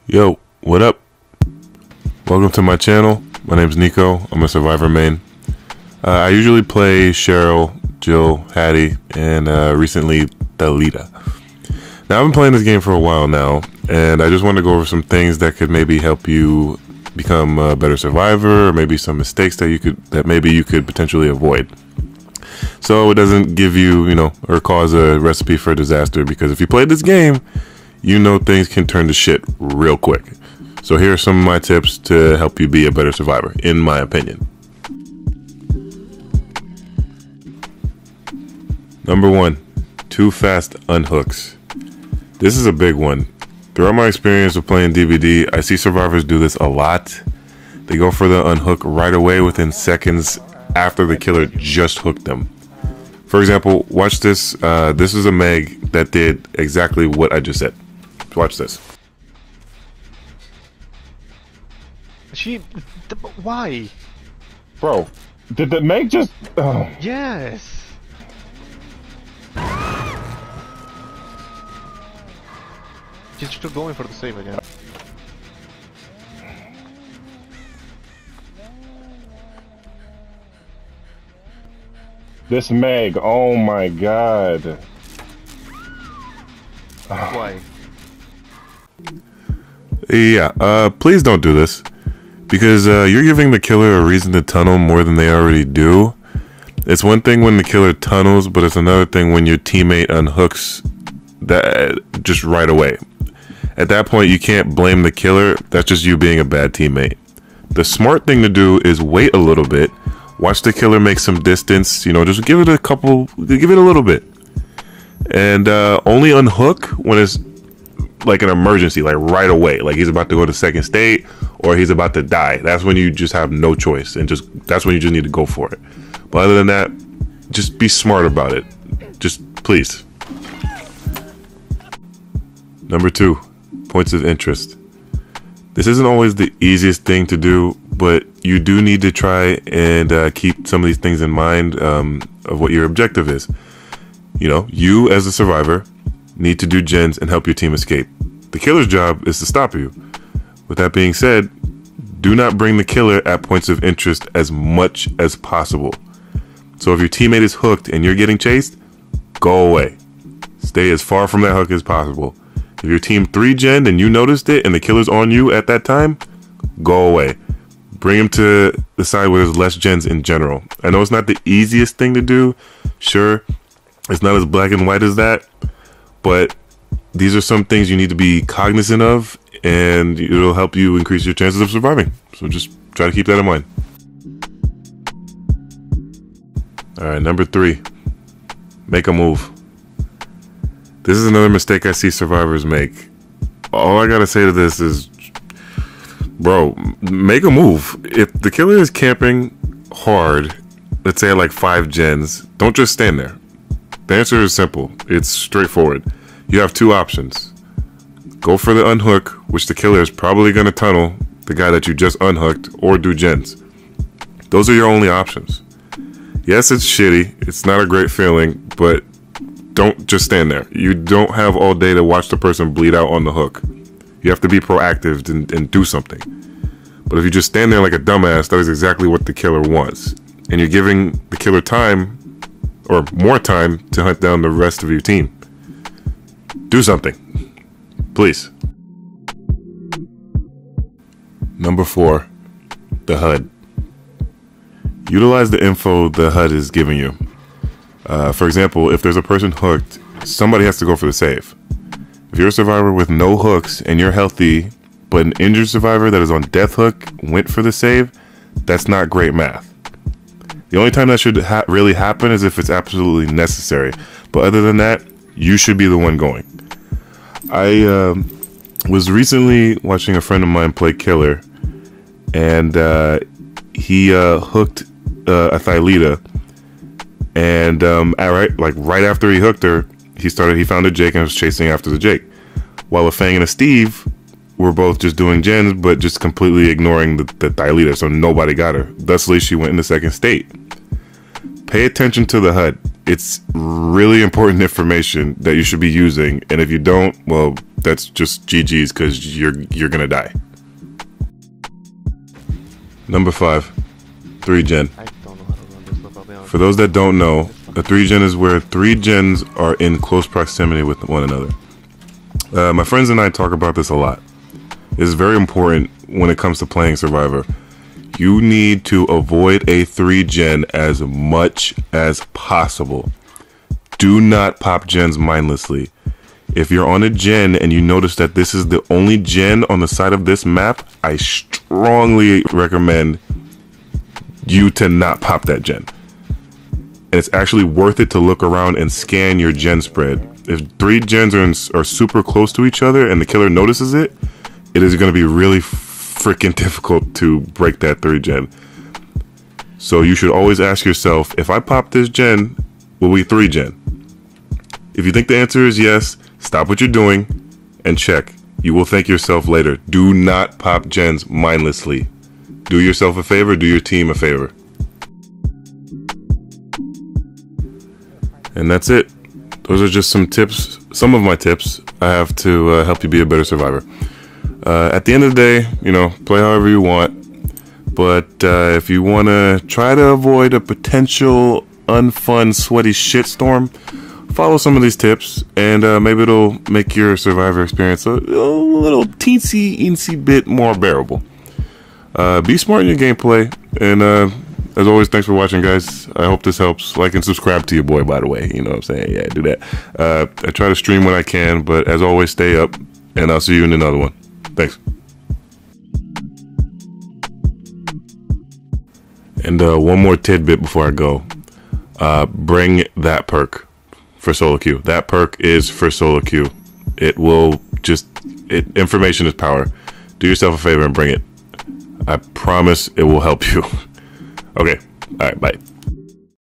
Yo, what up? Welcome to my channel. My name's Nico. I'm a Survivor main. I usually play Cheryl, Jill, Hattie, and recently Thalita. Now I've been playing this game for a while now, and I just want to go over some things that could maybe help you become a better survivor, or maybe some mistakes that maybe you could potentially avoid. So it doesn't give you, or cause a recipe for disaster, because if you play this game, you know things can turn to shit real quick. So here are some of my tips to help you be a better survivor, in my opinion. Number 1, too fast unhooks. This is a big one. Throughout my experience of playing DVD, I see survivors do this a lot. They go for the unhook right away within seconds after the killer just hooked them. For example, watch this. This is a Meg that did exactly what I just said. Watch this. Why? Bro, did the Meg just... Oh. Yes! She's still going for the save again. This Meg, oh my god. Why? Yeah, please don't do this. Because you're giving the killer a reason to tunnel more than they already do. It's one thing when the killer tunnels, but it's another thing when your teammate unhooks that just right away. At that point, you can't blame the killer. That's just you being a bad teammate. The smart thing to do is wait a little bit. Watch the killer make some distance. Just give it a little bit. And only unhook when it's like an emergency, like right away. Like he's about to go to second state or he's about to die. That's when you just have no choice. And that's when you just need to go for it. But other than that, just be smart about it. Just please. Number 2, points of interest. This isn't always the easiest thing to do, but you do need to try and keep some of these things in mind of what your objective is. You as a survivor need to do gens and help your team escape. The killer's job is to stop you. With that being said, do not bring the killer at points of interest as much as possible. So if your teammate is hooked and you're getting chased, go away. Stay as far from that hook as possible. If your team 3-gen'd and you noticed it and the killer's on you at that time, go away. Bring him to the side where there's less gens in general. I know it's not the easiest thing to do. Sure, it's not as black and white as that. But these are some things you need to be cognizant of, and it'll help you increase your chances of surviving. So just try to keep that in mind. Alright, number 3. Make a move. This is another mistake I see survivors make. All I gotta say to this is, bro, make a move. If the killer is camping hard, let's say like 5 gens, don't just stand there. The answer is simple. It's straightforward. You have 2 options. Go for the unhook, which the killer is probably going to tunnel the guy that you just unhooked, or do gens. Those are your only options. Yes, it's shitty. It's not a great feeling, but don't just stand there. You don't have all day to watch the person bleed out on the hook. You have to be proactive and do something. But if you just stand there like a dumbass, that is exactly what the killer wants. And you're giving the killer time, or more time, to hunt down the rest of your team. Do something. Please. Number 4, the HUD. Utilize the info the HUD is giving you. For example, if there's a person hooked, somebody has to go for the save. If you're a survivor with no hooks and you're healthy, but an injured survivor that is on death hook went for the save, that's not great math. The only time that should really happen is if it's absolutely necessary. But other than that, you should be the one going. I was recently watching a friend of mine play Killer, and he hooked a Thalita, and right after he hooked her, he found a Jake and was chasing after the Jake, while a Fang and a Steve were both just doing gens, but just completely ignoring the Thalita, so nobody got her. Thusly, she went into second state. Pay attention to the HUD. It's really important information that you should be using, and if you don't, well, that's just GG's because you're gonna die. Number 5, 3-gen. I don't know how to run this stuff, I'll be honest. For those that don't know, a 3-gen is where 3 gens are in close proximity with one another. My friends and I talk about this a lot. It's very important when it comes to playing Survivor. You need to avoid a 3-gen as much as possible. Do not pop gens mindlessly. If you're on a gen and you notice that this is the only gen on the side of this map, I strongly recommend you to not pop that gen. And it's actually worth it to look around and scan your gen spread. If 3 gens are super close to each other and the killer notices it, it is going to be really freaking difficult to break that 3-gen. So you should always ask yourself, if I pop this gen, will we 3-gen? If you think the answer is yes, stop what you're doing and check. You will thank yourself later. Do not pop gens mindlessly. Do yourself a favor, do your team a favor. And that's it. Those are just some tips, some of my tips I have to help you be a better survivor. At the end of the day, play however you want. But if you want to try to avoid a potential unfun, sweaty shitstorm, follow some of these tips, and maybe it'll make your survivor experience a little teensy bit more bearable. Be smart in your gameplay, and as always, thanks for watching, guys. I hope this helps. Like and subscribe to your boy, by the way. You know what I'm saying? Yeah, do that. I try to stream when I can, but as always, stay up, and I'll see you in another one. Thanks. And one more tidbit before I go. Bring that perk for solo queue. That perk is for solo queue. It will information is power. Do yourself a favor and bring it. I promise it will help you. Okay. All right. Bye.